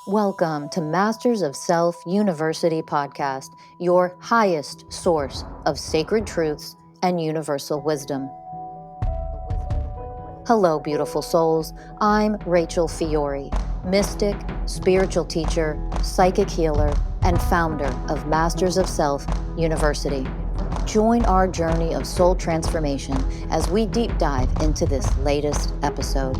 Welcome to Masters of Self University podcast, your highest source of sacred truths and universal wisdom. Hello, beautiful souls. I'm Rachel Fiori, mystic, spiritual teacher, psychic healer, and founder of Masters of Self University. Join our journey of soul transformation as we deep dive into this latest episode.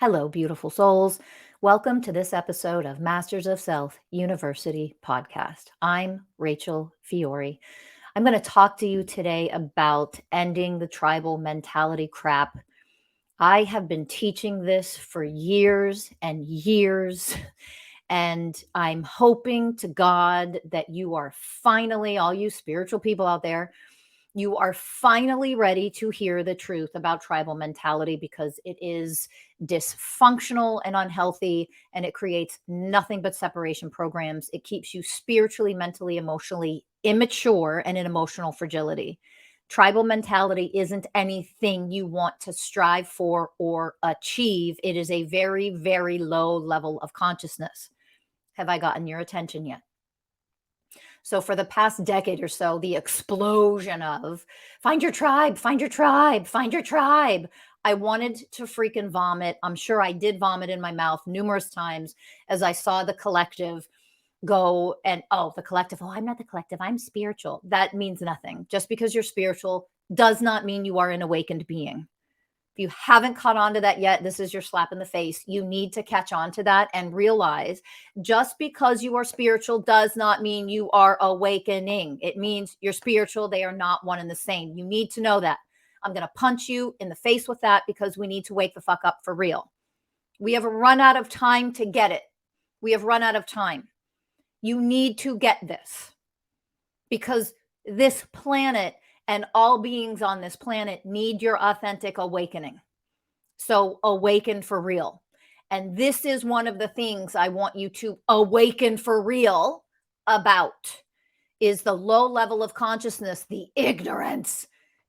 Hello, beautiful souls. Welcome to this episode of Masters of Self University podcast. I'm Rachel Fiori. I'm going to talk to you today about ending the tribal mentality crap. I have been teaching this for years and years, and I'm hoping to God that you are finally, all you spiritual people out there, you are finally ready to hear the truth about tribal mentality, because it is dysfunctional and unhealthy, and it creates nothing but separation programs. It keeps you spiritually, mentally, emotionally immature and in emotional fragility. Tribal mentality isn't anything you want to strive for or achieve. It is a very, very low level of consciousness. Have I gotten your attention yet? So for the past decade or so, the explosion of find your tribe, find your tribe, find your tribe. I wanted to freaking vomit. I'm sure I did vomit in my mouth numerous times as I saw the collective go and, the collective, I'm not the collective, I'm spiritual. That means nothing. Just because you're spiritual does not mean you are an awakened being. If you haven't caught on to that yet, this is your slap in the face. You need to catch on to that and realize just because you are spiritual does not mean you are awakening. It means you're spiritual. They are not one and the same. You need to know that. I'm going to punch you in the face with that because we need to wake the fuck up for real. We have run out of time to get it. We have run out of time. You need to get this because this planet and all beings on this planet need your authentic awakening. So awaken for real. And this is one of the things I want you to awaken for real about, is the low level of consciousness, the ignorance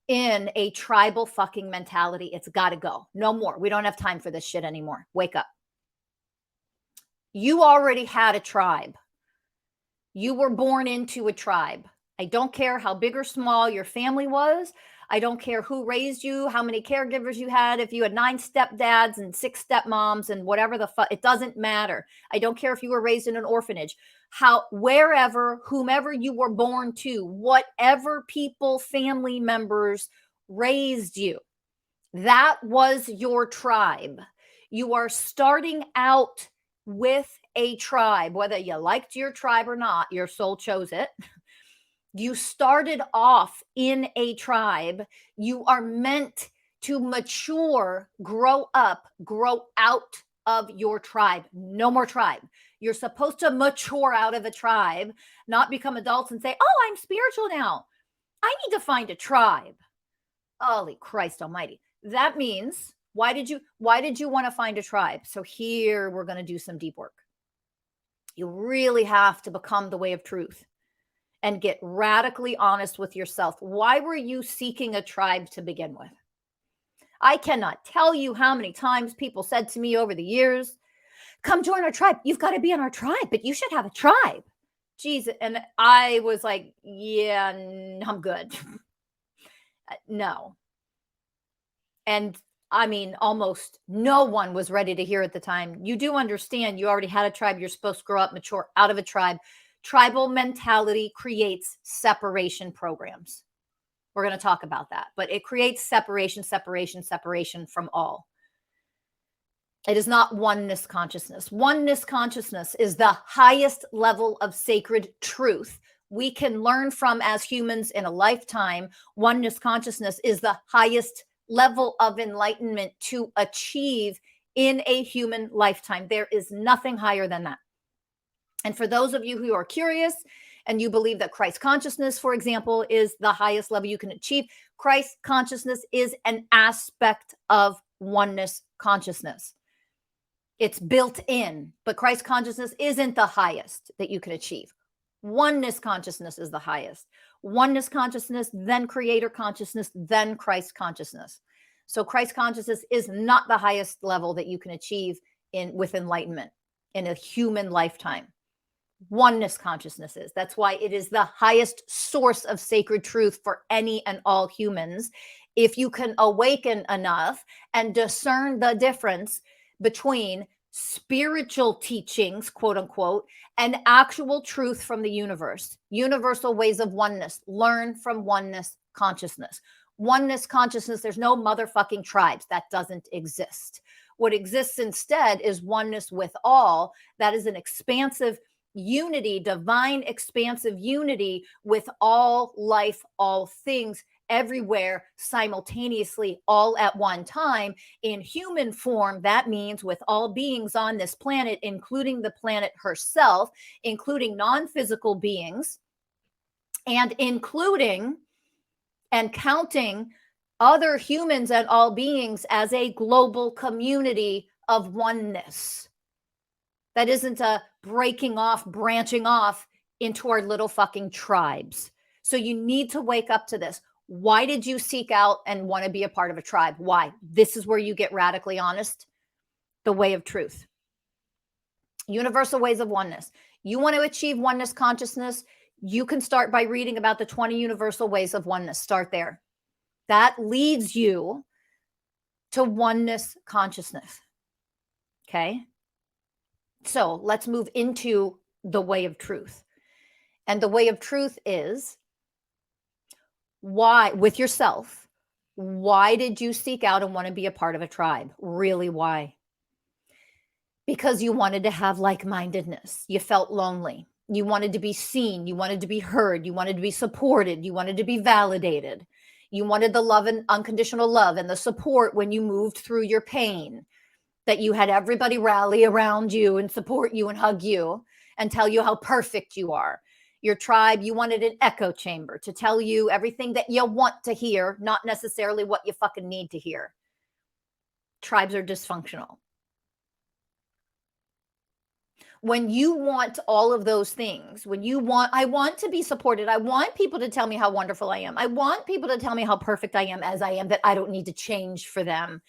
in a tribal fucking mentality. It's got to go. No more. We don't have time for this shit anymore. Wake up. You already had a tribe. You were born into a tribe. I don't care how big or small your family was. I don't care who raised you, how many caregivers you had, if you had 9 stepdads and 6 stepmoms and whatever the fuck, it doesn't matter. I don't care if you were raised in an orphanage, wherever, whomever you were born to, whatever people, family members raised you, that was your tribe. You are starting out with a tribe, whether you liked your tribe or not, your soul chose it. You started off in a tribe. You are meant to mature, grow up, grow out of your tribe. No more tribe. You're supposed to mature out of a tribe, not become adults and say, oh, I'm spiritual now. I need to find a tribe. Holy Christ almighty. That means, why did you want to find a tribe? So here we're going to do some deep work. You really have to become the way of truth and get radically honest with yourself. Why were you seeking a tribe to begin with? I cannot tell you how many times people said to me over the years, come join our tribe. You've got to be in our tribe, but you should have a tribe. Jesus. And I was like, yeah, I'm good. No. And I mean, almost no one was ready to hear at the time. You do understand you already had a tribe. You're supposed to grow up, mature out of a tribe. Tribal mentality creates separation programs. We're going to talk about that, but it creates separation from all. It is not oneness consciousness. Oneness consciousness is the highest level of sacred truth we can learn from as humans in a lifetime. Oneness consciousness is the highest level of enlightenment to achieve in a human lifetime. There is nothing higher than that. And for those of you who are curious and you believe that Christ consciousness, for example, is the highest level you can achieve, Christ consciousness is an aspect of oneness consciousness. It's built in, but Christ consciousness isn't the highest that you can achieve. Oneness consciousness is the highest. Oneness consciousness, then creator consciousness, then Christ consciousness. So Christ consciousness is not the highest level that you can achieve with enlightenment in a human lifetime. Oneness consciousness is. That's why it is the highest source of sacred truth for any and all humans. If you can awaken enough and discern the difference between spiritual teachings, quote unquote, and actual truth from the universe, universal ways of oneness, learn from oneness consciousness. Oneness consciousness, there's no motherfucking tribes. That doesn't exist. What exists instead is oneness with all. That is an expansive unity, divine expansive unity with all life, all things, everywhere, simultaneously, all at one time. In human form, that means with all beings on this planet, including the planet herself, including non-physical beings, and including and counting other humans and all beings as a global community of oneness. That isn't a breaking off, branching off into our little fucking tribes. So you need to wake up to this. Why did you seek out and want to be a part of a tribe? Why? This is where you get radically honest. The way of truth. Universal ways of oneness. You want to achieve oneness consciousness, you can start by reading about the 20 universal ways of oneness. Start there. That leads you to oneness consciousness. Okay? So let's move into the way of truth. And the way of truth is why, with yourself, why did you seek out and want to be a part of a tribe? Really, why? Because you wanted to have like-mindedness. You felt lonely. You wanted to be seen. You wanted to be heard. You wanted to be supported. You wanted to be validated. You wanted the love and unconditional love and the support when you moved through your pain. That you had everybody rally around you and support you and hug you and tell you how perfect you are. Your tribe, you wanted an echo chamber to tell you everything that you want to hear, not necessarily what you fucking need to hear. Tribes are dysfunctional. When you want all of those things, I want to be supported. I want people to tell me how wonderful I am. I want people to tell me how perfect I am as I am, that I don't need to change for them.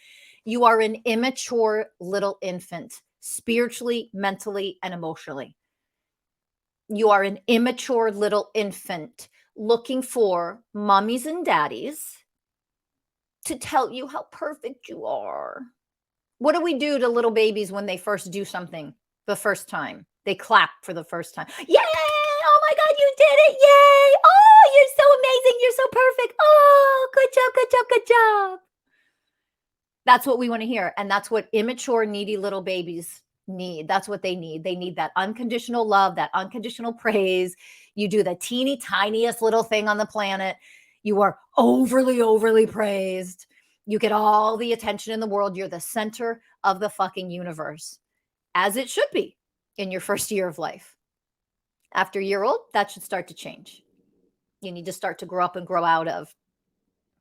You are an immature little infant, spiritually, mentally, and emotionally. You are an immature little infant looking for mommies and daddies to tell you how perfect you are. What do we do to little babies when they first do something the first time? They clap for the first time. Yay! Oh my God, you did it! Yay! Oh, you're so amazing. You're so perfect. Oh, good job, good job, good job. That's what we want to hear. And that's what immature, needy little babies need. That's what they need. They need that unconditional love, that unconditional praise. You do the teeny tiniest little thing on the planet. You are overly, overly praised. You get all the attention in the world. You're the center of the fucking universe, as it should be in your first year of life. After a year old, that should start to change. You need to start to grow up and grow out of.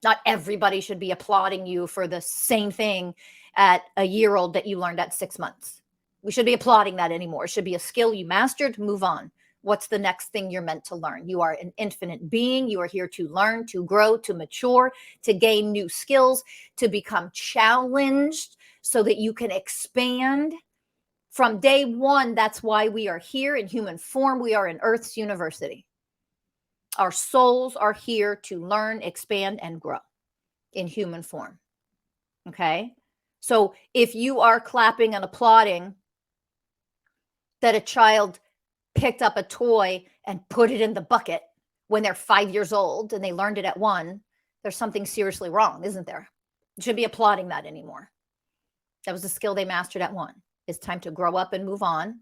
Not everybody should be applauding you for the same thing at a year old that you learned at 6 months. We should be applauding that anymore. It should be a skill you mastered, move on. What's the next thing you're meant to learn? You are an infinite being. You are here to learn, to grow, to mature, to gain new skills, to become challenged so that you can expand. From day one, that's why we are here in human form. We are in Earth's university. Our souls are here to learn, expand, and grow in human form. Okay? So if you are clapping and applauding that a child picked up a toy and put it in the bucket when they're 5 years old and they learned it at 1, there's something seriously wrong, isn't there? You shouldn't be applauding that anymore. That was a skill they mastered at 1. It's time to grow up and move on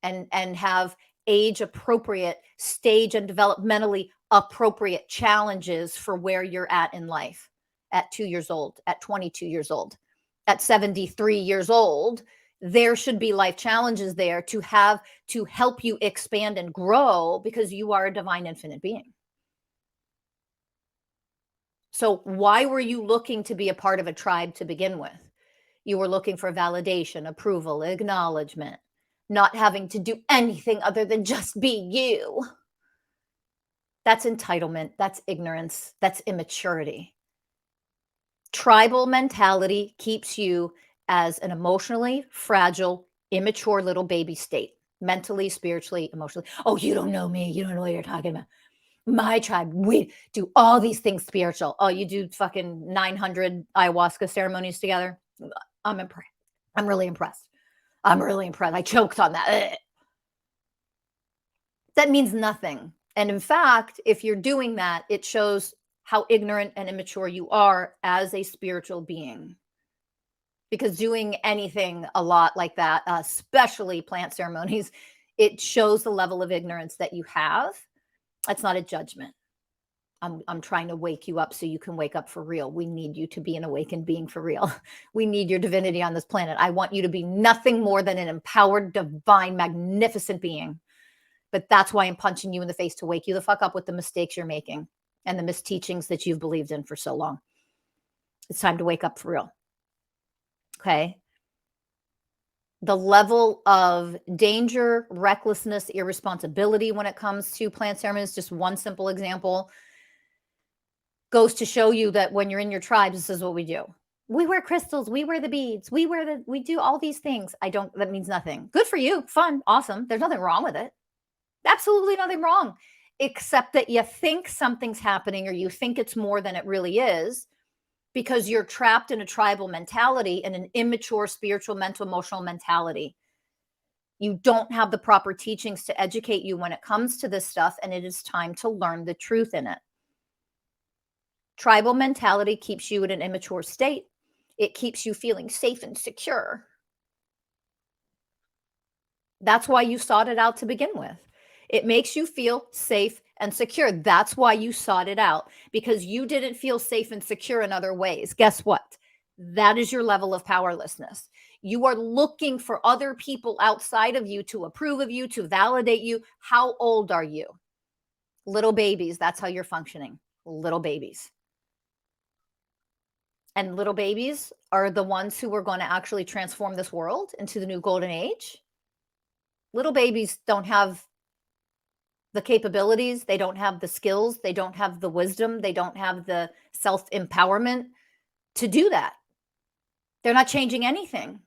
and have age appropriate, stage and developmentally appropriate challenges for where you're at in life at 2 years old, at 22 years old, at 73 years old. There should be life challenges there to help you expand and grow because you are a divine infinite being. So why were you looking to be a part of a tribe to begin with? You were looking for validation, approval, acknowledgement, not having to do anything other than just be you. That's entitlement. That's ignorance. That's immaturity. Tribal mentality keeps you as an emotionally fragile, immature little baby state, mentally, spiritually, emotionally. Oh, you don't know me. You don't know what you're talking about. My tribe, we do all these things spiritual. Oh, you do fucking 900 ayahuasca ceremonies together. I'm impressed. I'm really impressed. I'm really impressed. I choked on that. Ugh. That means nothing. And in fact, if you're doing that, it shows how ignorant and immature you are as a spiritual being. Because doing anything a lot like that, especially plant ceremonies, it shows the level of ignorance that you have. That's not a judgment. I'm trying to wake you up so you can wake up for real. We need you to be an awakened being for real. We need your divinity on this planet. I want you to be nothing more than an empowered, divine, magnificent being. But that's why I'm punching you in the face, to wake you the fuck up with the mistakes you're making and the misteachings that you've believed in for so long. It's time to wake up for real. Okay. The level of danger, recklessness, irresponsibility when it comes to plant ceremonies, just one simple example, goes to show you that when you're in your tribe, this is what we do. We wear crystals, we wear the beads, we do all these things. That means nothing. Good for you, fun, awesome. There's nothing wrong with it. Absolutely nothing wrong, except that you think something's happening or you think it's more than it really is, because you're trapped in a tribal mentality and an immature spiritual, mental, emotional mentality. You don't have the proper teachings to educate you when it comes to this stuff, and it is time to learn the truth in it. Tribal mentality keeps you in an immature state. It keeps you feeling safe and secure. That's why you sought it out to begin with. It makes you feel safe and secure. That's why you sought it out, because you didn't feel safe and secure in other ways. Guess what? That is your level of powerlessness. You are looking for other people outside of you to approve of you, to validate you. How old are you? Little babies. That's how you're functioning. Little babies. And little babies are the ones who are going to actually transform this world into the new golden age. Little babies don't have the capabilities, they don't have the skills, they don't have the wisdom, they don't have the self-empowerment to do that. They're not changing anything.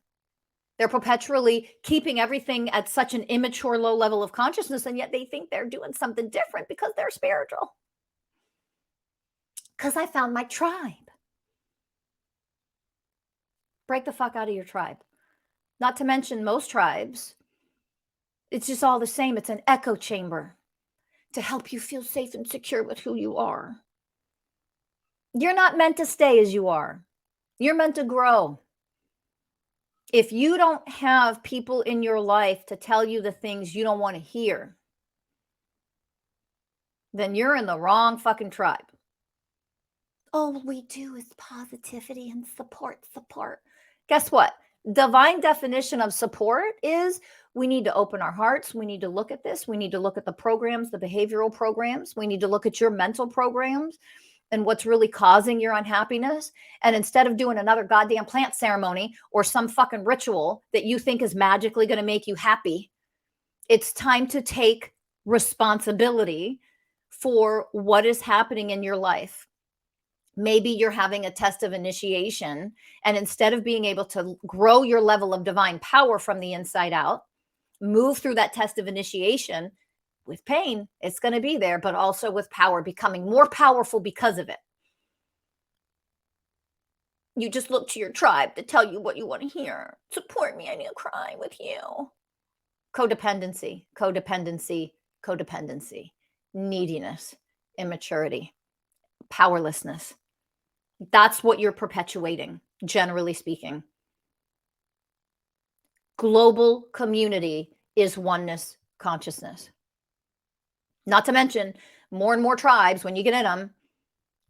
They're perpetually keeping everything at such an immature, low level of consciousness, and yet they think they're doing something different because they're spiritual. Because I found my tribe. Break the fuck out of your tribe. Not to mention most tribes, it's just all the same. It's an echo chamber to help you feel safe and secure with who you are. You're not meant to stay as you are. You're meant to grow. If you don't have people in your life to tell you the things you don't want to hear, then you're in the wrong fucking tribe. All we do is positivity and support, support. Guess what? Divine definition of support is we need to open our hearts. We need to look at this. We need to look at the programs, the behavioral programs. We need to look at your mental programs and what's really causing your unhappiness. And instead of doing another goddamn plant ceremony or some fucking ritual that you think is magically going to make you happy, it's time to take responsibility for what is happening in your life. Maybe you're having a test of initiation, and instead of being able to grow your level of divine power from the inside out, move through that test of initiation with pain, it's going to be there, but also with power, becoming more powerful because of it. You just look to your tribe to tell you what you want to hear. Support me. I need to cry with you. Codependency, codependency, codependency, neediness, immaturity, powerlessness. That's what you're perpetuating, generally speaking. Global community is oneness consciousness. Not to mention, more and more tribes, when you get in them,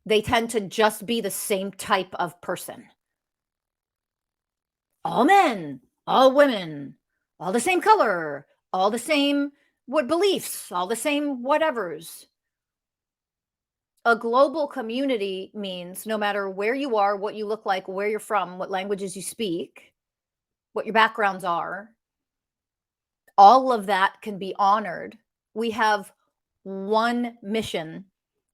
they tend to just be the same type of person. All men, all women, all the same color, all the same beliefs, all the same whatevers. A global community means no matter where you are, what you look like, where you're from, what languages you speak, what your backgrounds are, all of that can be honored. We have one mission: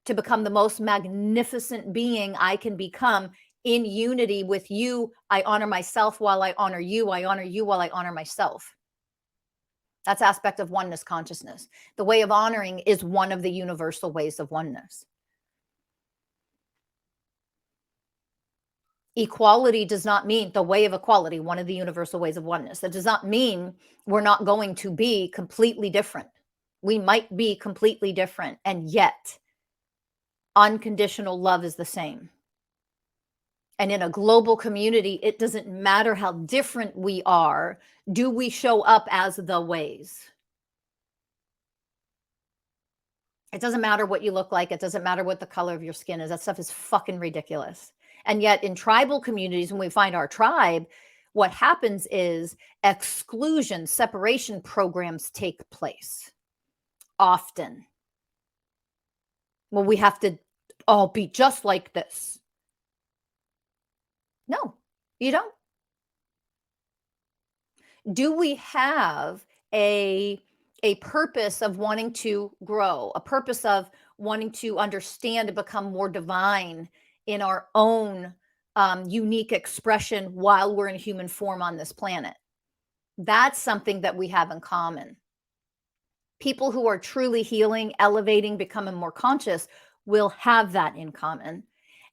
to become the most magnificent being I can become in unity with you. I honor myself while I honor you. I honor you while I honor myself. That's aspect of oneness consciousness. The way of honoring is one of the universal ways of oneness. Equality does not mean the way of equality, one of the universal ways of oneness. That does not mean we're not going to be completely different. We might be completely different, and yet unconditional love is the same. And in a global community, it doesn't matter how different we are. Do we show up as the ways? It doesn't matter what you look like. It doesn't matter what the color of your skin is. That stuff is fucking ridiculous. And yet in tribal communities, when we find our tribe, what happens is exclusion, separation programs take place often. Well, we have to all be just like this. No, you don't. Do we have a purpose of wanting to grow, a purpose of wanting to understand and become more divine in our own unique expression while we're in human form on this planet? That's something that we have in common. People who are truly healing, elevating, becoming more conscious will have that in common.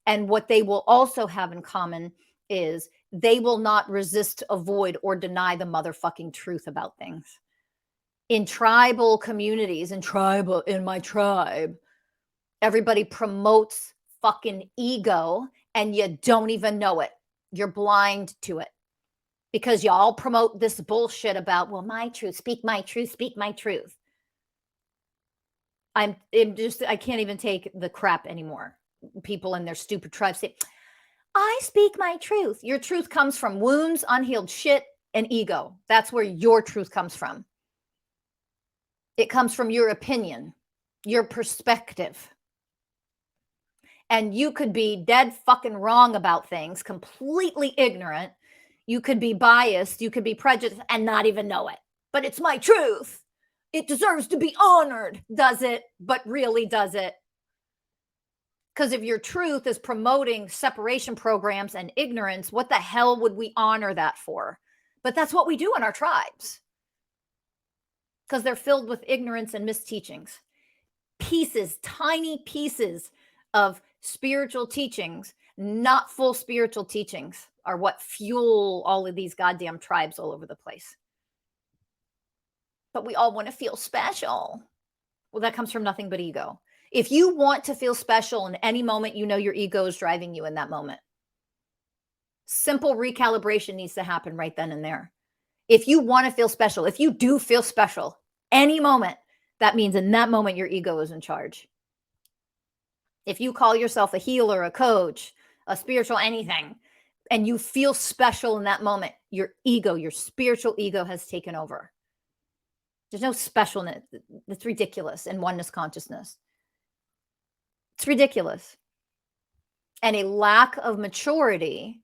And what they will also have in common is they will not resist, avoid, or deny the motherfucking truth about things. In tribal communities, in my tribe, everybody promotes fucking ego and you don't even know it. You're blind to it because y'all promote this bullshit about, well, my truth, speak my truth, speak my truth. I can't even take the crap anymore. People in their stupid tribes say, I speak my truth. Your truth comes from wounds, unhealed shit, and ego. That's where your truth comes from. It comes from your opinion, your perspective. And you could be dead fucking wrong about things, completely ignorant. You could be biased, you could be prejudiced and not even know it. But it's my truth. It deserves to be honored. Does it? But really, does it? Because if your truth is promoting separation programs and ignorance, what the hell would we honor that for? But that's what we do in our tribes. Because they're filled with ignorance and misteachings. Pieces, tiny pieces of spiritual teachings, not full spiritual teachings, are what fuel all of these goddamn tribes all over the place. But we all want to feel special. Well, that comes from nothing but ego. If you want to feel special in any moment, you know your ego is driving you in that moment. Simple recalibration needs to happen right then and there. If you want to feel special, if you do feel special any moment, that means in that moment your ego is in charge. If you call yourself a healer, a coach, a spiritual anything, and you feel special in that moment, your ego, your spiritual ego has taken over. There's no specialness. It's ridiculous in oneness consciousness. It's ridiculous. And a lack of maturity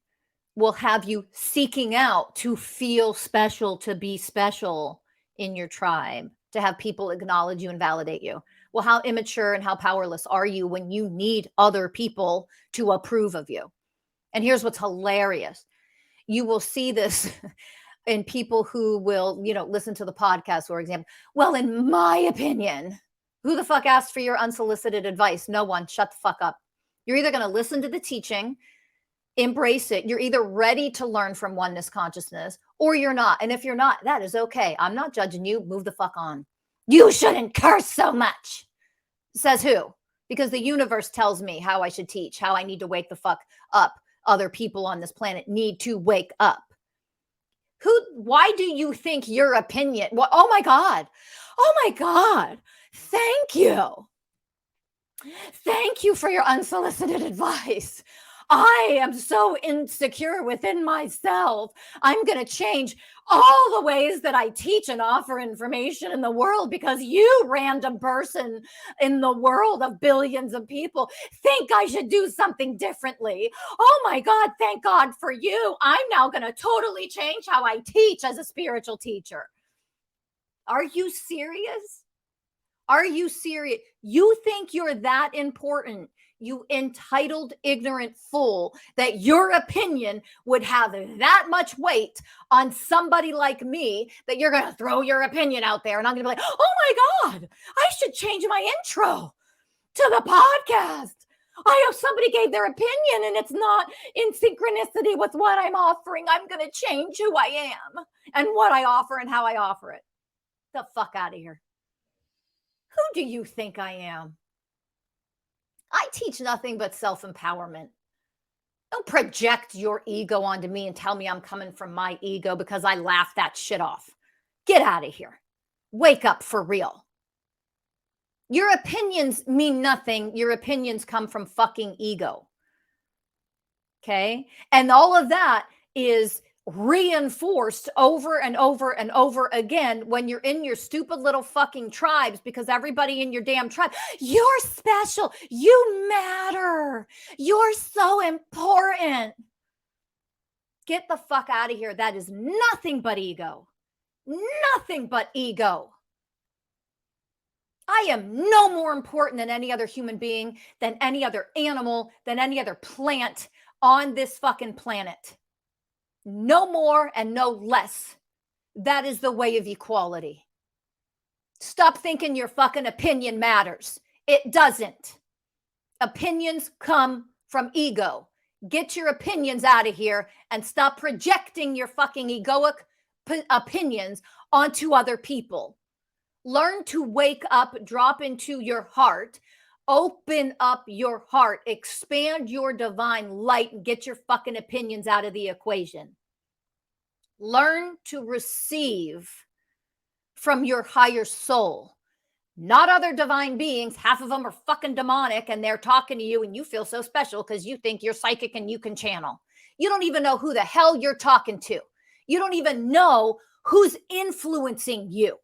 will have you seeking out to feel special, to be special in your tribe, to have people acknowledge you and validate you. Well, how immature and how powerless are you when you need other people to approve of you? And here's what's hilarious. You will see this in people who will, listen to the podcast, for example. Well, in my opinion, who the fuck asked for your unsolicited advice? No one. Shut the fuck up. You're either going to listen to the teaching, embrace it. You're either ready to learn from oneness consciousness or you're not. And if you're not, that is okay. I'm not judging you. Move the fuck on. You shouldn't curse so much. Says who? Because the universe tells me how I should teach, how I need to wake the fuck up. Other people on this planet need to wake up. Why do you think your opinion? Well, oh my God. Thank you. Thank you for your unsolicited advice. I am so insecure within myself. I'm going to change all the ways that I teach and offer information in the world because you, random person in the world of billions of people, think I should do something differently. Oh my God, thank God for you. I'm now going to totally change how I teach as a spiritual teacher. Are you serious? Are you serious? You think you're that important? you entitled, ignorant fool, that your opinion would have that much weight on somebody like me that you're going to throw your opinion out there and I'm going to be like, oh my God, I should change my intro to the podcast. I hope somebody gave their opinion and it's not in synchronicity with what I'm offering. I'm going to change who I am and what I offer and how I offer it. The fuck out of here. Who do you think I am? I teach nothing but self-empowerment. Don't project your ego onto me and tell me I'm coming from my ego because I laugh that shit off. Get out of here. Wake up for real. Your opinions mean nothing. Your opinions come from fucking ego. Okay? And all of that is reinforced over and over and over again when you're in your stupid little fucking tribes, because everybody in your damn tribe, you're special, you matter, you're so important. Get the fuck out of here. That is nothing but ego. Nothing but ego. I am no more important than any other human being, than any other animal, than any other plant on this fucking planet. No more and no less. That is the way of equality. Stop thinking your fucking opinion matters. It doesn't. Opinions come from ego. Get your opinions out of here and stop projecting your fucking egoic opinions onto other people. Learn to wake up, drop into your heart, open up your heart, expand your divine light, and get your fucking opinions out of the equation. Learn to receive from your higher soul, not other divine beings. Half of them are fucking demonic and they're talking to you and you feel so special because you think you're psychic and you can channel. You don't even know who the hell you're talking to. You don't even know who's influencing you,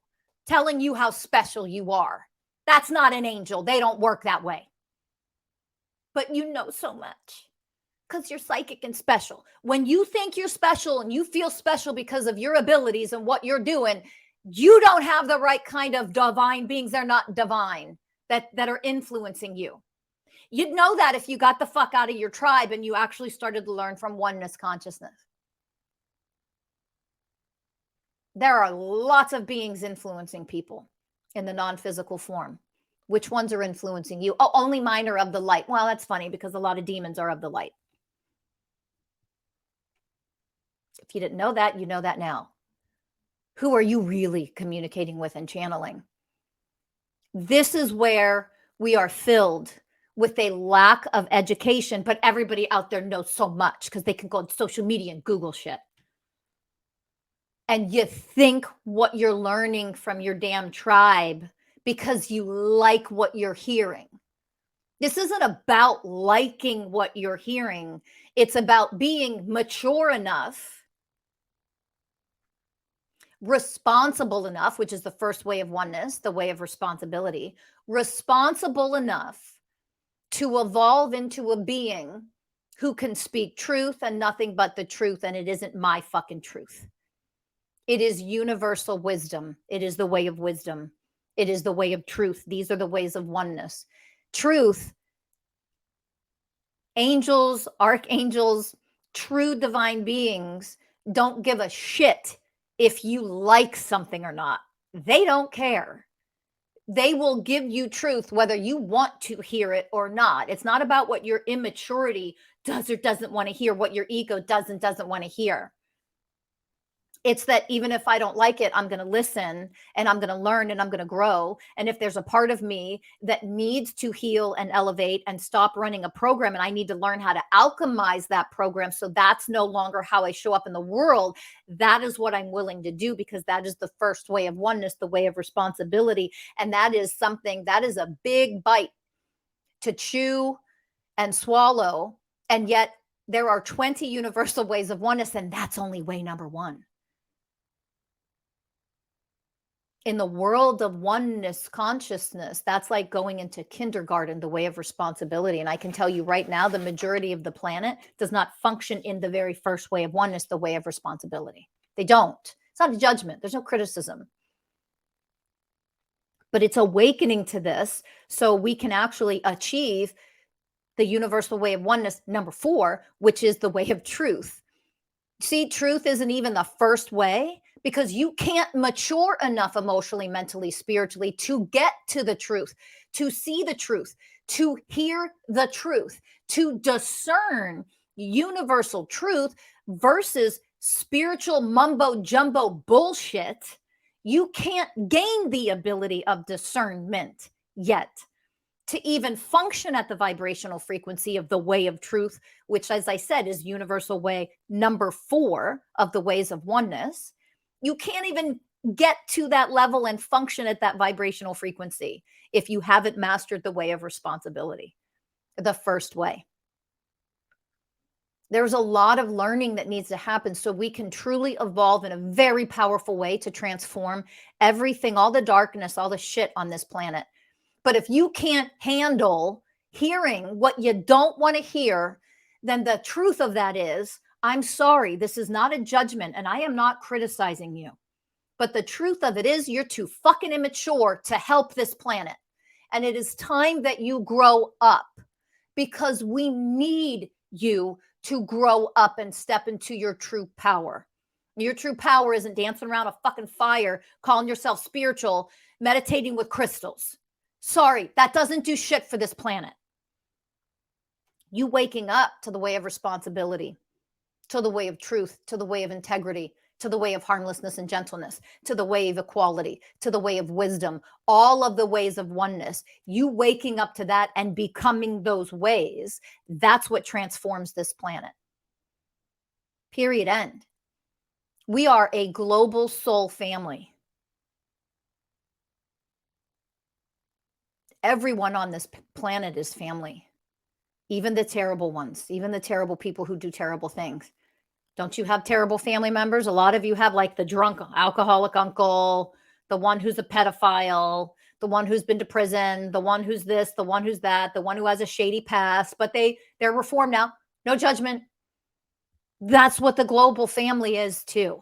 telling you how special you are. That's not an angel. They don't work that way. But you know so much because you're psychic and special. When you think you're special and you feel special because of your abilities and what you're doing, you don't have the right kind of divine beings. They're not divine that are influencing you. You'd know that if you got the fuck out of your tribe and you actually started to learn from oneness consciousness. There are lots of beings influencing people in the non-physical form. Which ones are influencing you? Oh, only mine are of the light. Well, that's funny because a lot of demons are of the light. If you didn't know that, you know that now. Who are you really communicating with and channeling? This is where we are filled with a lack of education, but everybody out there knows so much because they can go on social media and Google shit. And you think what you're learning from your damn tribe because you like what you're hearing. This isn't about liking what you're hearing. It's about being mature enough, responsible enough, which is the first way of oneness, the way of responsibility, responsible enough to evolve into a being who can speak truth and nothing but the truth. And it isn't my fucking truth. It is universal wisdom. It is the way of wisdom. It is the way of truth. These are the ways of oneness. Truth, angels, archangels, true divine beings don't give a shit if you like something or not. They don't care. They will give you truth whether you want to hear it or not. It's not about what your immaturity does or doesn't want to hear, what your ego does and doesn't want to hear. It's that even if I don't like it, I'm going to listen and I'm going to learn and I'm going to grow. And if there's a part of me that needs to heal and elevate and stop running a program, and I need to learn how to alchemize that program so that's no longer how I show up in the world, that is what I'm willing to do, because that is the first way of oneness, the way of responsibility. And that is something that is a big bite to chew and swallow. And yet there are 20 universal ways of oneness, and that's only way number one. In the world of oneness consciousness, that's like going into kindergarten, the way of responsibility. And I can tell you right now, the majority of the planet does not function in the very first way of oneness, the way of responsibility. They don't. It's not a judgment. There's no criticism. But it's awakening to this so we can actually achieve the universal way of oneness, number 4, which is the way of truth. See, truth isn't even the first way because you can't mature enough emotionally, mentally, spiritually to get to the truth, to see the truth, to hear the truth, to discern universal truth versus spiritual mumbo jumbo bullshit. You can't gain the ability of discernment yet to even function at the vibrational frequency of the way of truth, which, as I said, is universal way number 4 of the ways of oneness. You can't even get to that level and function at that vibrational frequency if you haven't mastered the way of responsibility, the first way. There's a lot of learning that needs to happen so we can truly evolve in a very powerful way to transform everything, all the darkness, all the shit on this planet. But if you can't handle hearing what you don't want to hear, then the truth of that is, I'm sorry, this is not a judgment and I am not criticizing you. But the truth of it is you're too fucking immature to help this planet. And it is time that you grow up because we need you to grow up and step into your true power. Your true power isn't dancing around a fucking fire, calling yourself spiritual, meditating with crystals. Sorry, that doesn't do shit for this planet. You waking up to the way of responsibility, to the way of truth, to the way of integrity, to the way of harmlessness and gentleness, to the way of equality, to the way of wisdom, all of the ways of oneness. You waking up to that and becoming those ways, that's what transforms this planet. Period. End. We are a global soul family. Everyone on this planet is family, even the terrible ones, even the terrible people who do terrible things. Don't you have terrible family members? A lot of you have like the drunk alcoholic uncle, the one who's a pedophile, the one who's been to prison, the one who's this, the one who's that, the one who has a shady past, but they're reformed now. No judgment. That's what the global family is too.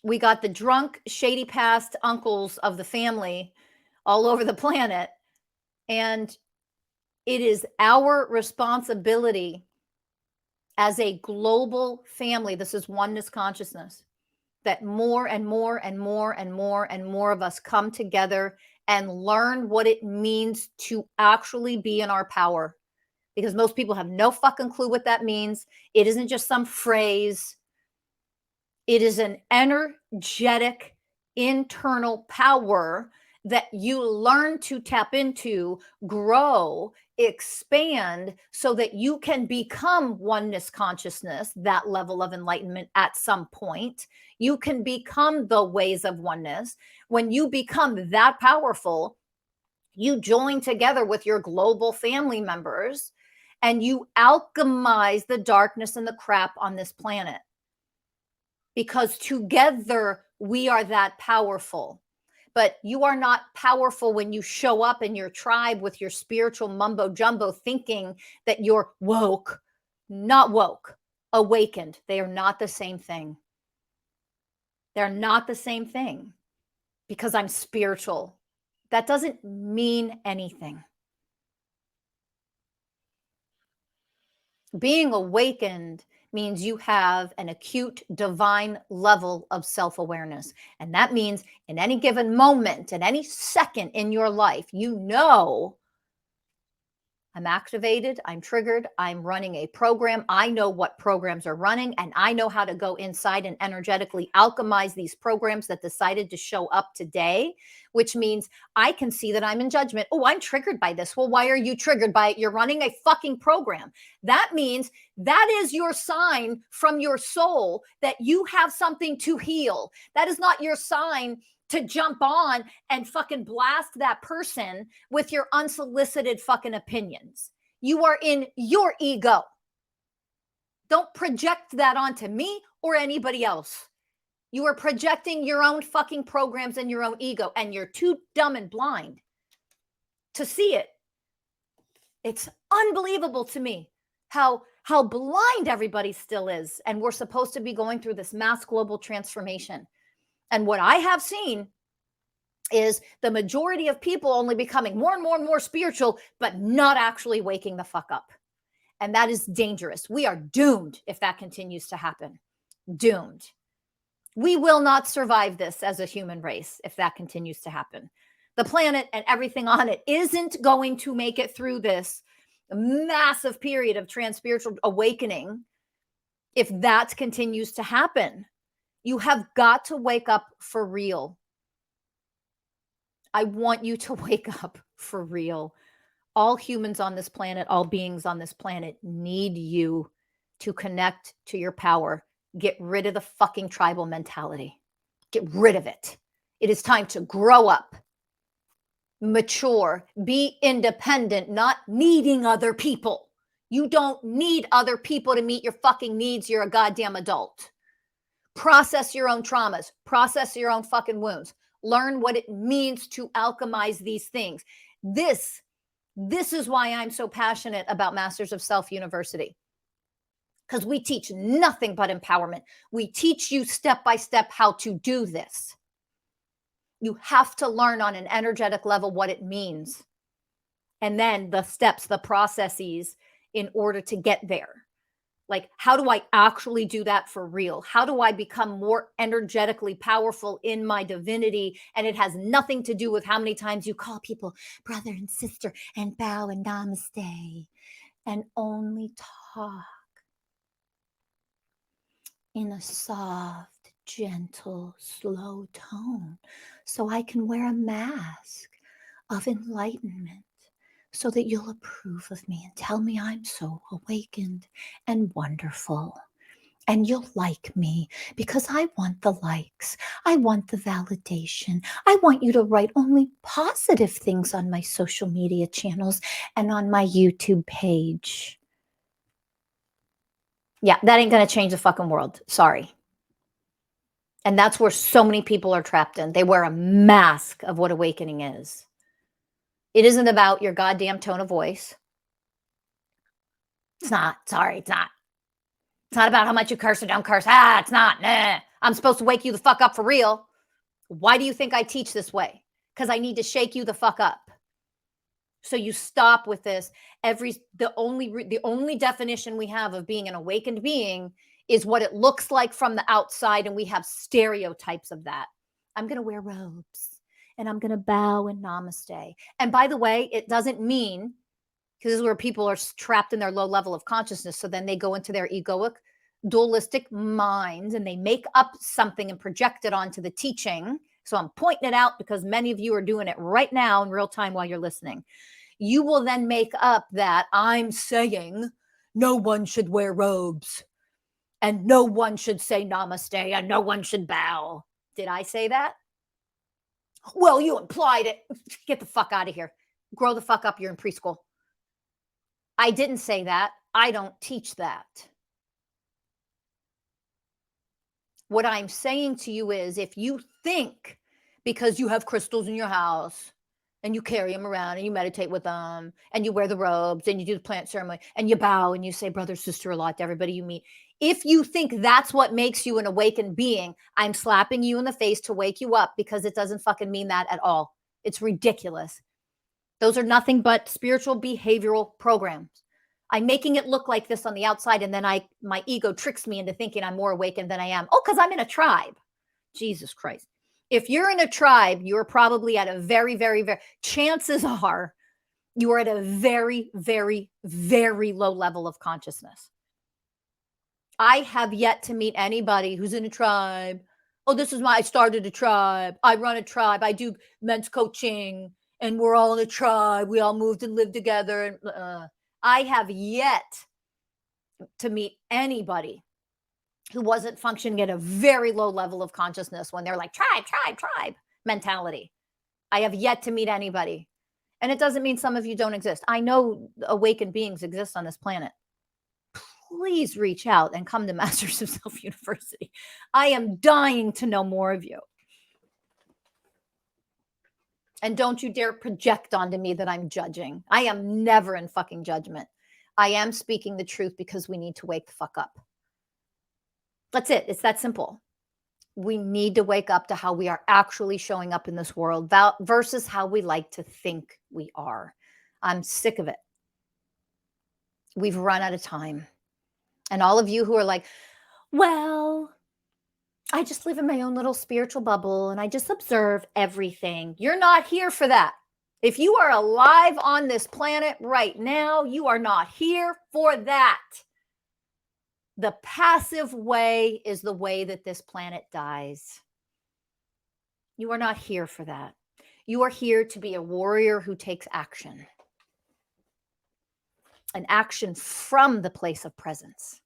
We got the drunk, shady past uncles of the family all over the planet. And it is our responsibility as a global family, this is oneness consciousness, that more and more and more and more and more of us come together and learn what it means to actually be in our power. Because most people have no fucking clue what that means. It isn't just some phrase. It is an energetic internal power that you learn to tap into, grow, expand so that you can become oneness consciousness, that level of enlightenment at some point. You can become the ways of oneness. When you become that powerful, you join together with your global family members and you alchemize the darkness and the crap on this planet. Because together we are that powerful. But you are not powerful when you show up in your tribe with your spiritual mumbo jumbo thinking that you're woke. Not woke, awakened. They are not the same thing. They're not the same thing. Because I'm spiritual. That doesn't mean anything. Being awakened means you have an acute divine level of self-awareness. And that means in any given moment, in any second in your life, you know, I'm activated, I'm triggered, I'm running a program. I know what programs are running, and I know how to go inside and energetically alchemize these programs that decided to show up today, which means I can see that I'm in judgment. Oh, I'm triggered by this. Well, why are you triggered by it? You're running a fucking program. That means that is your sign from your soul that you have something to heal. That is not your sign to jump on and fucking blast that person with your unsolicited fucking opinions. You are in your ego. Don't project that onto me or anybody else. You are projecting your own fucking programs and your own ego, and you're too dumb and blind to see it. It's unbelievable to me how blind everybody still is, and we're supposed to be going through this mass global transformation. And what I have seen is the majority of people only becoming more and more and more spiritual, but not actually waking the fuck up. And that is dangerous. We are doomed if that continues to happen. Doomed. We will not survive this as a human race if that continues to happen. The planet and everything on it isn't going to make it through this massive period of trans-spiritual awakening if that continues to happen. You have got to wake up for real. I want you to wake up for real. All humans on this planet, all beings on this planet need you to connect to your power. Get rid of the fucking tribal mentality. Get rid of it. It is time to grow up, mature, be independent, not needing other people. You don't need other people to meet your fucking needs. You're a goddamn adult. Process your own traumas. Process your own fucking wounds. Learn what it means to alchemize these things. This is why I'm so passionate about Masters of Self University. Because we teach nothing but empowerment. We teach you step by step how to do this. You have to learn on an energetic level what it means. And then the steps, the processes in order to get there. Like, how do I actually do that for real? How do I become more energetically powerful in my divinity? And it has nothing to do with how many times you call people brother and sister and bow and namaste and only talk in a soft, gentle, slow tone so I can wear a mask of enlightenment so that you'll approve of me and tell me I'm so awakened and wonderful. And you'll like me because I want the likes. I want the validation. I want you to write only positive things on my social media channels and on my YouTube page. Yeah, that ain't going to change the fucking world. Sorry. And that's where so many people are trapped in. They wear a mask of what awakening is. It isn't about your goddamn tone of voice. It's not. Sorry, it's not. It's not about how much you curse or don't curse. It's not. Nah. I'm supposed to wake you the fuck up for real. Why do you think I teach this way? Because I need to shake you the fuck up. So you stop with this. The only definition we have of being an awakened being is what it looks like from the outside, and we have stereotypes of that. I'm going to wear robes, and I'm going to bow and namaste. And by the way, it doesn't mean, because this is where people are trapped in their low level of consciousness. So then they go into their egoic, dualistic minds, and they make up something and project it onto the teaching. So I'm pointing it out because many of you are doing it right now in real time while you're listening. You will then make up that I'm saying no one should wear robes and no one should say namaste and no one should bow. Did I say that? Well, you implied it. Get the fuck out of here. Grow the fuck up. You're in preschool. I didn't say that. I don't teach that. What I'm saying to you is, if you think because you have crystals in your house and you carry them around and you meditate with them and you wear the robes and you do the plant ceremony and you bow and you say brother, sister a lot to everybody you meet. If you think that's what makes you an awakened being, I'm slapping you in the face to wake you up, because it doesn't fucking mean that at all. It's ridiculous. Those are nothing but spiritual behavioral programs. I'm making it look like this on the outside, and then my ego tricks me into thinking I'm more awakened than I am. Oh, because I'm in a tribe. Jesus Christ. If you're in a tribe, you're probably at a very, very, very, chances are you are at a very, very, very low level of consciousness. I have yet to meet anybody who's in a tribe. Oh, I started a tribe. I run a tribe. I do men's coaching, and we're all in a tribe. We all moved and lived together. And I have yet to meet anybody who wasn't functioning at a very low level of consciousness when they're like tribe mentality. I have yet to meet anybody. And it doesn't mean some of you don't exist. I know awakened beings exist on this planet. Please reach out and come to Masters of Self University. I am dying to know more of you. And don't you dare project onto me that I'm judging. I am never in fucking judgment. I am speaking the truth because we need to wake the fuck up. That's it. It's that simple. We need to wake up to how we are actually showing up in this world versus how we like to think we are. I'm sick of it. We've run out of time. And all of you who are like, well, I just live in my own little spiritual bubble and I just observe everything. You're not here for that. If you are alive on this planet right now, you are not here for that. The passive way is the way that this planet dies. You are not here for that. You are here to be a warrior who takes action. An action from the place of presence,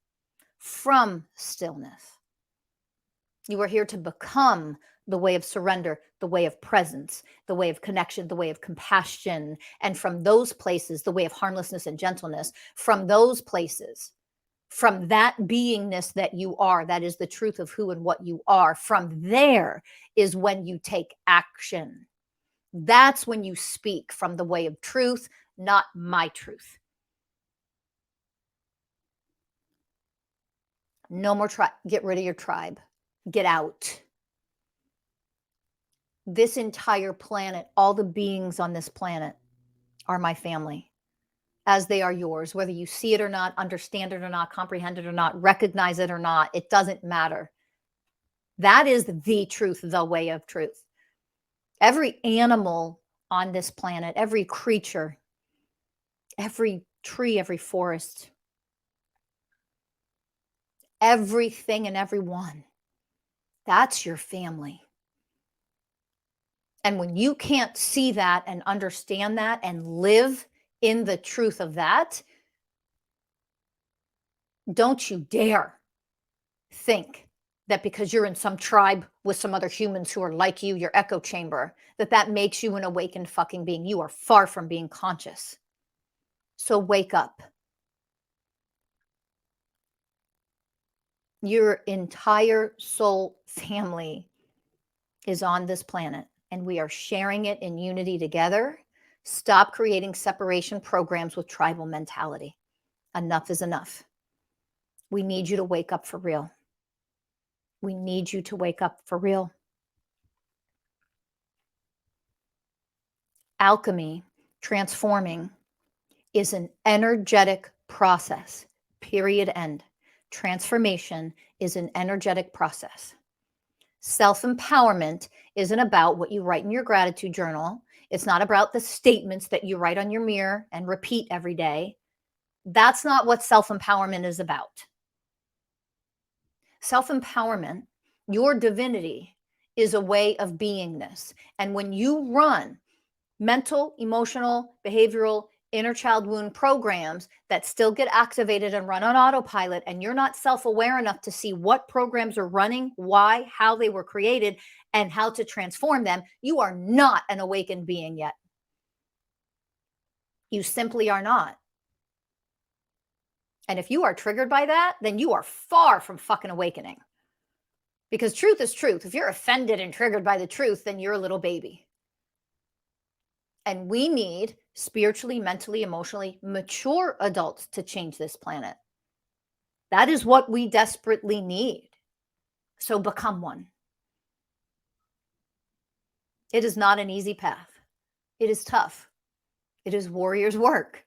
from stillness. You are here to become the way of surrender, the way of presence, the way of connection, the way of compassion. And from those places, the way of harmlessness and gentleness. From those places, from that beingness that you are, that is the truth of who and what you are. From there is when you take action. That's when you speak from the way of truth, not my truth. No more tribe. Get rid of your tribe. Get out. This entire planet, all the beings on this planet are my family, as they are yours. Whether you see it or not, understand it or not, comprehend it or not, recognize it or not, it doesn't matter. That is the truth, the way of truth. Every animal on this planet, every creature, every tree, every forest, everything and everyone, that's your family. And when you can't see that and understand that and live in the truth of that, don't you dare think that because you're in some tribe with some other humans who are like you, your echo chamber, that makes you an awakened fucking being. You are far from being conscious. So wake up. Your entire soul family is on this planet, and we are sharing it in unity together. Stop creating separation programs with tribal mentality. Enough is enough. We need you to wake up for real. We need you to wake up for real. Alchemy, transforming, is an energetic process, period, end. Transformation is an energetic process. Self-empowerment isn't about what you write in your gratitude journal. It's not about the statements that you write on your mirror and repeat every day. That's not what self-empowerment is about. Self-empowerment, your divinity, is a way of beingness. And when you run mental, emotional, behavioral, inner child wound programs that still get activated and run on autopilot, and you're not self-aware enough to see what programs are running, why, how they were created, and how to transform them, you are not an awakened being yet. You simply are not. And if you are triggered by that, then you are far from fucking awakening. Because truth is truth. If you're offended and triggered by the truth, then you're a little baby. And we need spiritually, mentally, emotionally mature adults to change this planet. That is what we desperately need. So become one. It is not an easy path. It is tough. It is warrior's work.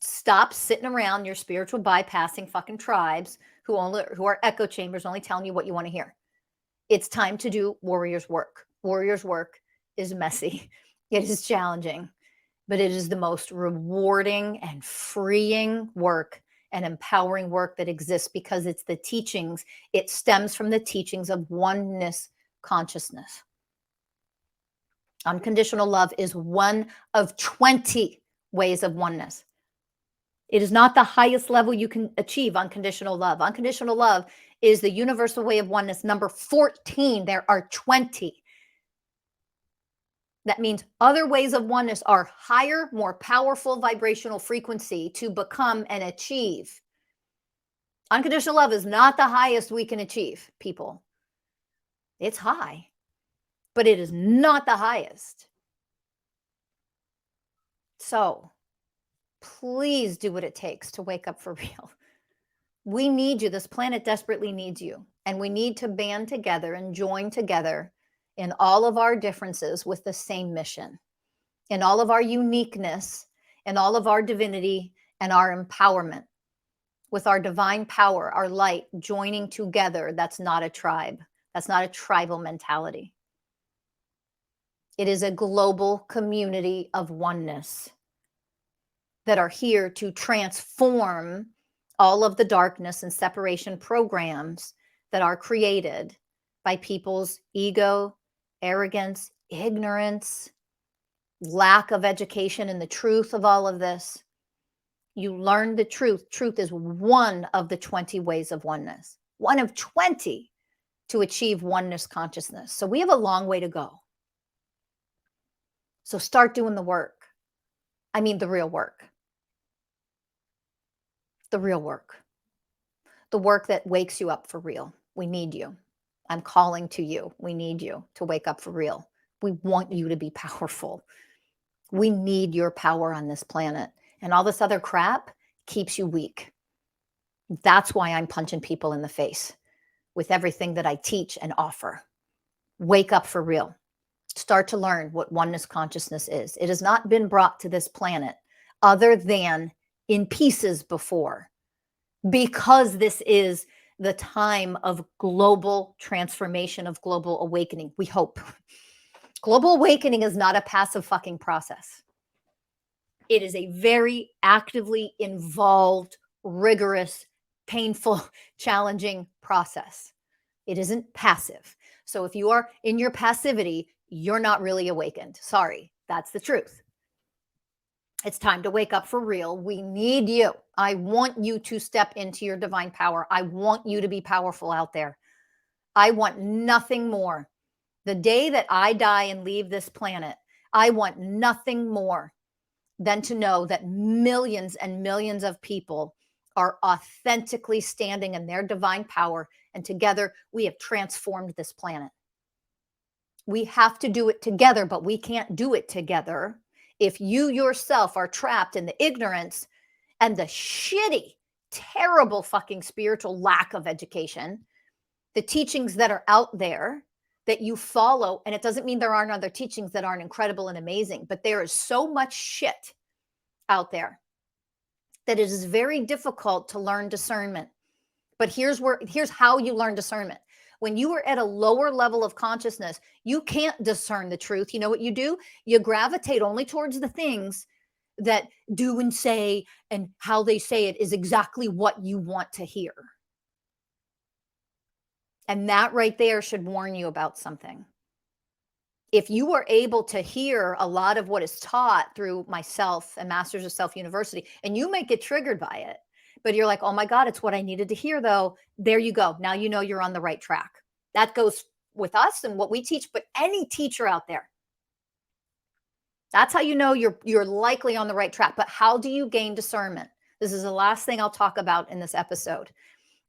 Stop sitting around your spiritual bypassing fucking tribes who are echo chambers, only telling you what you want to hear. It's time to do warrior's work. Warrior's work is messy. It is challenging, but it is the most rewarding and freeing work and empowering work that exists because it's the teachings. It stems from the teachings of oneness consciousness. Unconditional love is one of 20 ways of oneness. It is not the highest level you can achieve, unconditional love. Unconditional love is the universal way of oneness, number 14. There are 20. That means other ways of oneness are higher, more powerful vibrational frequency to become and achieve. Unconditional love is not the highest we can achieve, people. It's high, but it is not the highest. So please do what it takes to wake up for real. We need you. This planet desperately needs you. And we need to band together and join together in all of our differences with the same mission, in all of our uniqueness, in all of our divinity and our empowerment, with our divine power, our light joining together. That's not a tribe. That's not a tribal mentality. It is a global community of oneness that are here to transform all of the darkness and separation programs that are created by people's ego, arrogance, ignorance, lack of education in the truth of all of this. You learn the truth. Truth is one of the 20 ways of oneness, one of 20 to achieve oneness consciousness. So we have a long way to go. So start doing the work. I mean, the real work. The real work. The work that wakes you up for real. We need you. I'm calling to you. We need you to wake up for real. We want you to be powerful. We need your power on this planet. And all this other crap keeps you weak. That's why I'm punching people in the face with everything that I teach and offer. Wake up for real. Start to learn what oneness consciousness is. It has not been brought to this planet other than in pieces before, because this is the time of global transformation, of global awakening. We hope. Global awakening is not a passive fucking process. It is a very actively involved, rigorous, painful, challenging process. It isn't passive. So if you are in your passivity, you're not really awakened. Sorry, that's the truth. It's time to wake up for real. We need you. I want you to step into your divine power. I want you to be powerful out there. I want nothing more. The day that I die and leave this planet, I want nothing more than to know that millions and millions of people are authentically standing in their divine power, and together we have transformed this planet. We have to do it together, but we can't do it together if you yourself are trapped in the ignorance and the shitty, terrible fucking spiritual lack of education, the teachings that are out there that you follow. And it doesn't mean there aren't other teachings that aren't incredible and amazing, but there is so much shit out there that it is very difficult to learn discernment. But here's how you learn discernment. When you are at a lower level of consciousness, you can't discern the truth. You know what you do? You gravitate only towards the things that do and say, and how they say it is exactly what you want to hear. And that right there should warn you about something. If you are able to hear a lot of what is taught through myself and Masters of Self University, and you might get triggered by it, but you're like, oh my God, it's what I needed to hear though. There you go. Now you know you're on the right track. That goes with us and what we teach, but any teacher out there. That's how you know you're likely on the right track. But how do you gain discernment? This is the last thing I'll talk about in this episode,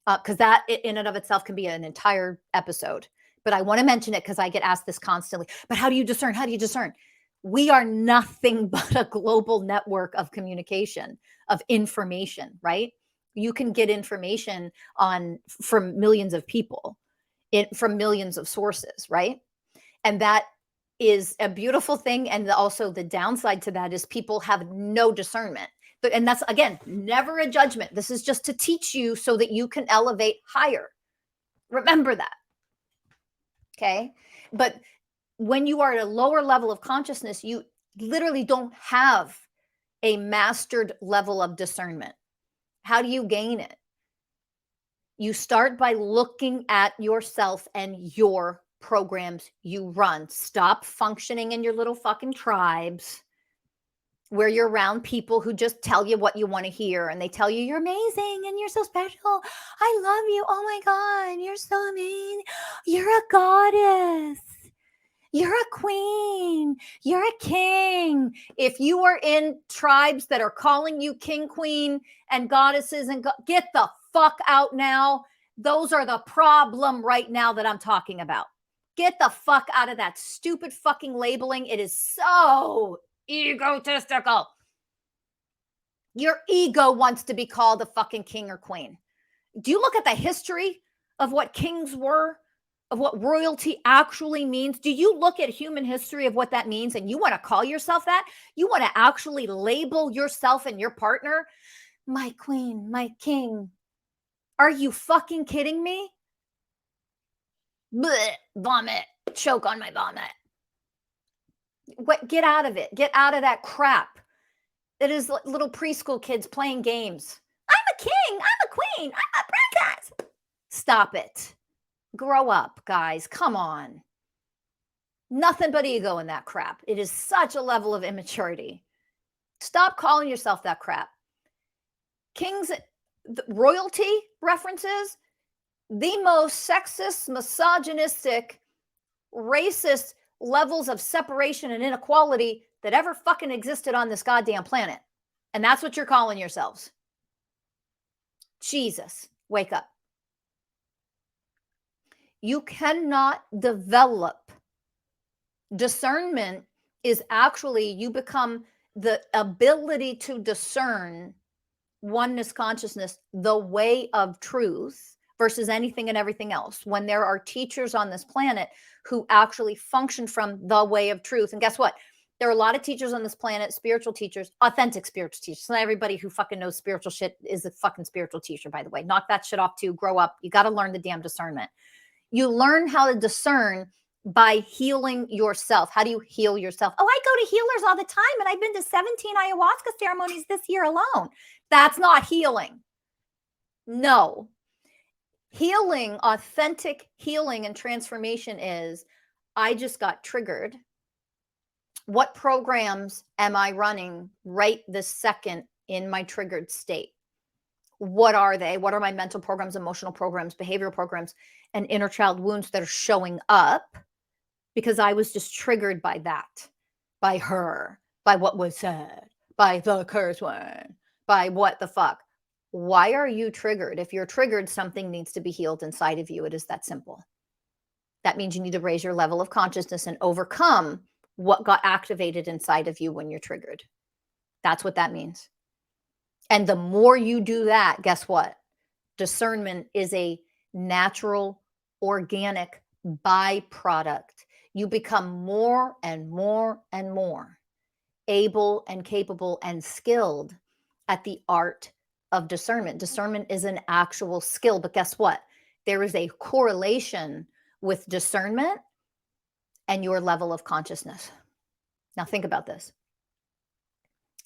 because that in and of itself can be an entire episode. But I want to mention it because I get asked this constantly. But how do you discern? How do you discern? We are nothing but a global network of communication, of information, right? You can get information from millions of people, from millions of sources, right? And that is a beautiful thing. And also the downside to that is people have no discernment. And that's, again, never a judgment. This is just to teach you so that you can elevate higher. Remember that. Okay. But when you are at a lower level of consciousness, you literally don't have a mastered level of discernment. How do you gain it? You start by looking at yourself and your programs you run. Stop functioning in your little fucking tribes where you're around people who just tell you what you want to hear, and they tell you you're amazing and you're so special. I love you. Oh my God, you're so amazing. You're a goddess. You're a queen. You're a king. If you are in tribes that are calling you king, queen, and goddesses, and get the fuck out now. Those are the problem right now that I'm talking about. Get the fuck out of that stupid fucking labeling. It is so egotistical. Your ego wants to be called a fucking king or queen. Do you look at the history of what kings were, of what royalty actually means? Do you look at human history of what that means and you want to call yourself that? You want to actually label yourself and your partner, my queen, my king? Are you fucking kidding me? Blech, vomit, choke on my vomit. What? Get out of it. Get out of that crap. It is little preschool kids playing games. I'm a king. I'm a queen. I'm a princess. Stop it. Grow up, guys. Come on. Nothing but ego in that crap. It is such a level of immaturity. Stop calling yourself that crap. Kings, royalty references, the most sexist, misogynistic, racist levels of separation and inequality that ever fucking existed on this goddamn planet. And that's what you're calling yourselves. Jesus, wake up. You cannot develop discernment. Is actually you become the ability to discern oneness consciousness, the way of truth, versus anything and everything else. When there are teachers on this planet who actually function from the way of truth. And guess what? There are a lot of teachers on this planet, spiritual teachers, authentic spiritual teachers. Not everybody who fucking knows spiritual shit is a fucking spiritual teacher, by the way. Knock that shit off too. Grow up. You got to learn the damn discernment. You learn how to discern by healing yourself. How do you heal yourself? Oh, I go to healers all the time, and I've been to 17 ayahuasca ceremonies this year alone. That's not healing. No. Healing, authentic healing and transformation is, I just got triggered. What programs am I running right this second in my triggered state? What are they? What are my mental programs, emotional programs, behavioral programs, and inner child wounds that are showing up because I was just triggered by that, by her, by what was said, by the curse word, by what the fuck? Why are you triggered? If you're triggered, something needs to be healed inside of you. It is that simple. That means you need to raise your level of consciousness and overcome what got activated inside of you when you're triggered. That's what that means. And the more you do that, guess what? Discernment is a natural, organic byproduct. You become more and more and more able and capable and skilled at the art of discernment. Discernment is an actual skill, but guess what? There is a correlation with discernment and your level of consciousness. Now think about this.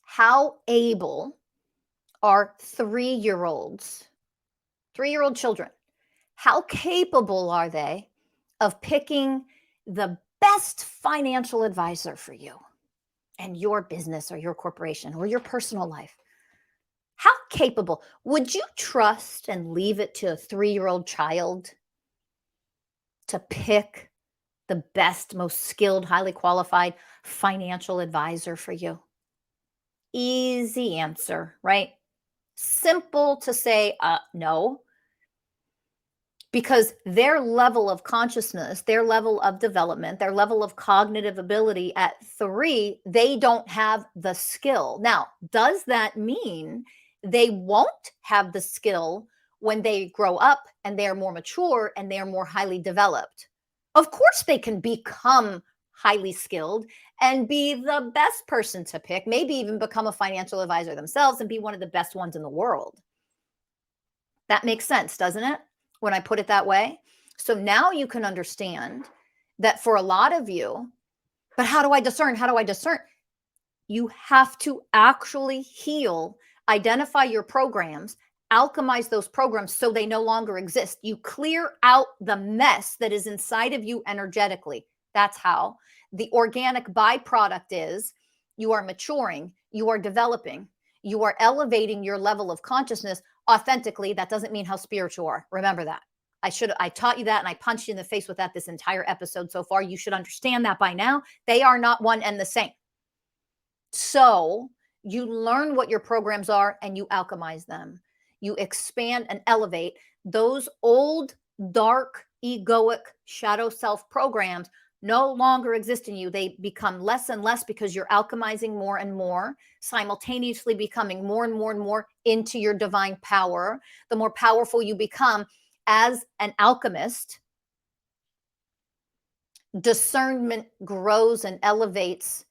How able are 3-year-olds, 3-year-old children, how capable are they of picking the best financial advisor for you and your business or your corporation or your personal life? How capable? Would you trust and leave it to a 3-year-old child to pick the best, most skilled, highly qualified financial advisor for you? Easy answer, right? Simple to say no, because their level of consciousness, their level of development, their level of cognitive ability at 3, they don't have the skill. Now, does that mean they won't have the skill when they grow up and they're more mature and they're more highly developed? Of course, they can become highly skilled and be the best person to pick, maybe even become a financial advisor themselves and be one of the best ones in the world. That makes sense, doesn't it? When I put it that way. So now you can understand that for a lot of you, but how do I discern? How do I discern? You have to actually heal, identify your programs, alchemize those programs so they no longer exist. You clear out the mess that is inside of you energetically. That's how. The organic byproduct is you are maturing, you are developing, you are elevating your level of consciousness authentically. That doesn't mean how spiritual you are. Remember that. I taught you that and I punched you in the face with that this entire episode so far. You should understand that by now. They are not one and the same. So you learn what your programs are and you alchemize them. You expand and elevate those old, dark, egoic, shadow self programs. no longer exist in you. They become less and less because you're alchemizing more and more, simultaneously becoming more and more and more into your divine power. The more powerful you become as an alchemist, discernment grows and elevates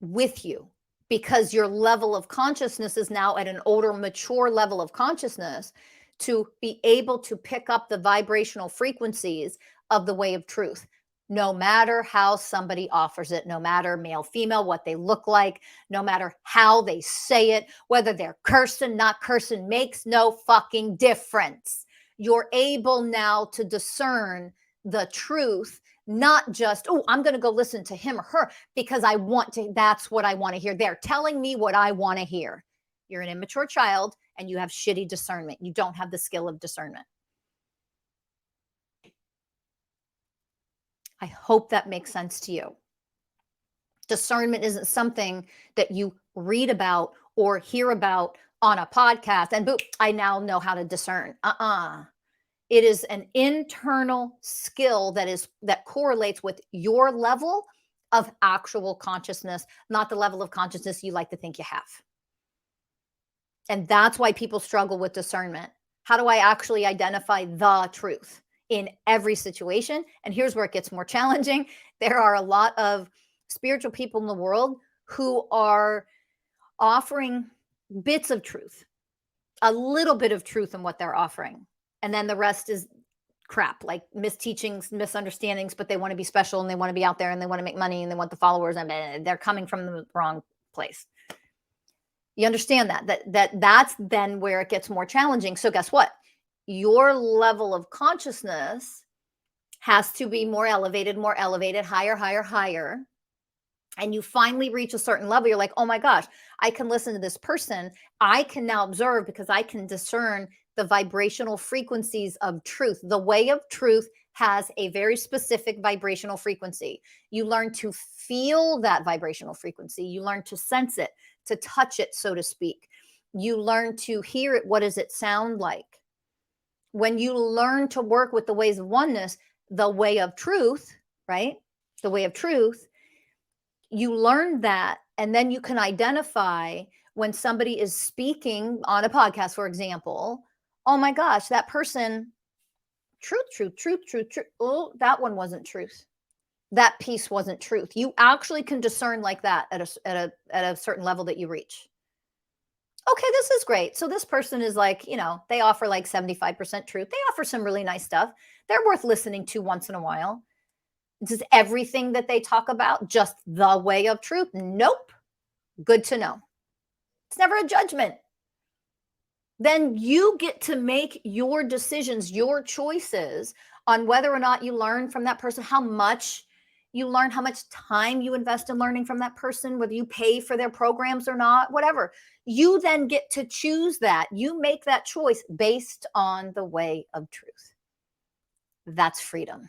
with you, because your level of consciousness is now at an older, mature level of consciousness to be able to pick up the vibrational frequencies of the way of truth. No matter how somebody offers it, no matter male, female, what they look like, no matter how they say it, whether they're cursing, not cursing, makes no fucking difference. You're able now to discern the truth, not just, oh, I'm going to go listen to him or her because I want to, that's what I want to hear. They're telling me what I want to hear. You're an immature child and you have shitty discernment. You don't have the skill of discernment. I hope that makes sense to you. Discernment isn't something that you read about or hear about on a podcast and boom, I now know how to discern. It is an internal skill that correlates with your level of actual consciousness, not the level of consciousness you like to think you have. And that's why people struggle with discernment. How do I actually identify the truth in every situation? And here's where it gets more challenging. There are a lot of spiritual people in the world who are offering bits of truth, a little bit of truth in what they're offering. And then the rest is crap, like misteachings, misunderstandings, but they want to be special and they want to be out there and they want to make money and they want the followers, and they're coming from the wrong place. You understand that's then where it gets more challenging. So guess what? Your level of consciousness has to be more elevated, higher, higher, higher. And you finally reach a certain level. You're like, oh my gosh, I can listen to this person. I can now observe because I can discern the vibrational frequencies of truth. The way of truth has a very specific vibrational frequency. You learn to feel that vibrational frequency. You learn to sense it, to touch it, so to speak. You learn to hear it. What does it sound like? When you learn to work with the ways of oneness, the way of truth, right? The way of truth, you learn that, and then you can identify when somebody is speaking on a podcast, for example. Oh my gosh, that person, truth. Oh, that one wasn't truth. That piece wasn't truth. You actually can discern like that at a certain level that you reach. Okay, this is great. So this person is like, they offer like 75% truth. They offer some really nice stuff. They're worth listening to once in a while. Is everything that they talk about just the way of truth? Nope. Good to know. It's never a judgment. Then you get to make your decisions, your choices on whether or not you learn from that person, how much you learn, how much time you invest in learning from that person, whether you pay for their programs or not, whatever. You then get to choose that. You make that choice based on the way of truth. That's freedom.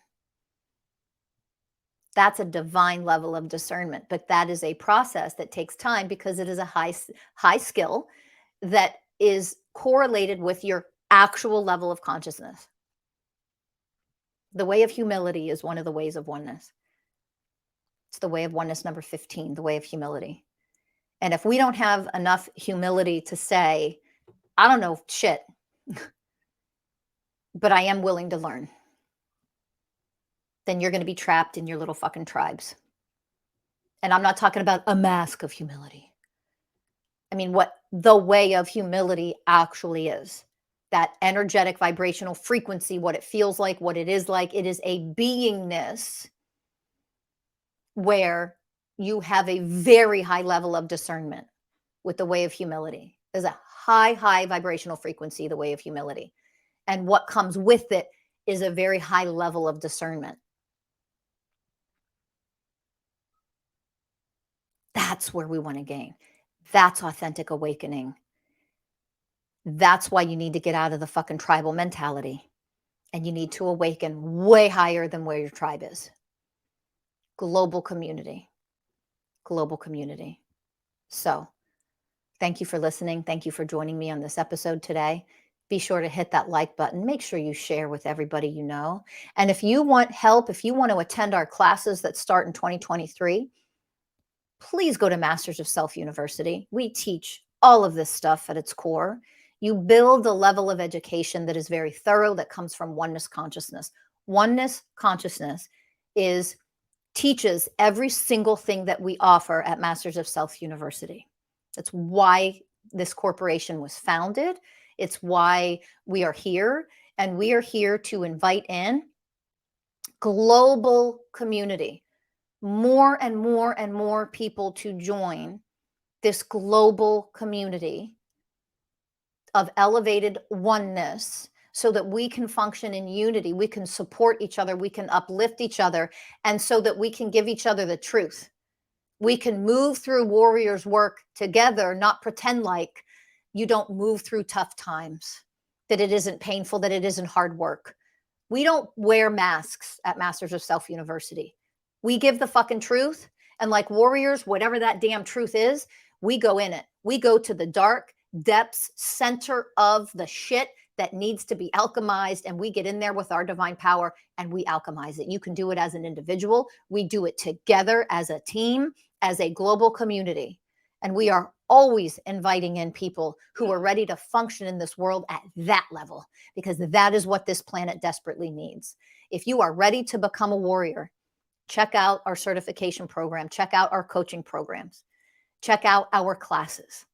That's a divine level of discernment, but that is a process that takes time because it is a high skill that is correlated with your actual level of consciousness. The way of humility is one of the ways of oneness. It's the way of oneness number 15, the way of humility. And if we don't have enough humility to say, I don't know shit, but I am willing to learn, then you're going to be trapped in your little fucking tribes. And I'm not talking about a mask of humility. I mean, what the way of humility actually is. That energetic vibrational frequency, what it feels like, what it is like. It is a beingness where you have a very high level of discernment with the way of humility. There's a high vibrational frequency, the way of humility. And what comes with it is a very high level of discernment. That's where we want to gain. That's authentic awakening. That's why you need to get out of the fucking tribal mentality. And you need to awaken way higher than where your tribe is. Global community. Global community. So, thank you for listening. Thank you for joining me on this episode today. be sure to hit that like button. Make sure you share with everybody you know. And if you want help, if you want to attend our classes that start in 2023, please go to Masters of Self University. We teach all of this stuff at its core. You build a level of education that is very thorough, that comes from oneness consciousness. Oneness consciousness is teaches every single thing that we offer at Masters of Self University. That's why this corporation was founded. It's why we are here. And we are here to invite in global community, more and more and more people to join this global community of elevated oneness so that we can function in unity, we can support each other, we can uplift each other, and so that we can give each other the truth. We can move through warriors' work together, not pretend like you don't move through tough times, that it isn't painful, that it isn't hard work. We don't wear masks at Masters of Self University. We give the fucking truth. And like warriors, whatever that damn truth is, we go in it. We go to the dark depths, center of the shit that needs to be alchemized. And we get in there with our divine power and we alchemize it. You can do it as an individual. We do it together as a team, as a global community. And we are always inviting in people who are ready to function in this world at that level, because that is what this planet desperately needs. If you are ready to become a warrior, check out our certification program, check out our coaching programs, check out our classes.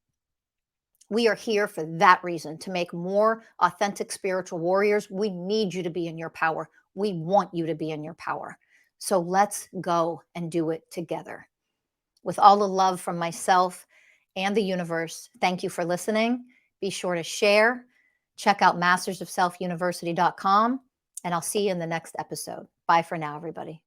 We are here for that reason, to make more authentic spiritual warriors. We need you to be in your power. We want you to be in your power. So let's go and do it together. With all the love from myself and the universe, thank you for listening. Be sure to share. Check out mastersofselfuniversity.com, and I'll see you in the next episode. Bye for now, everybody.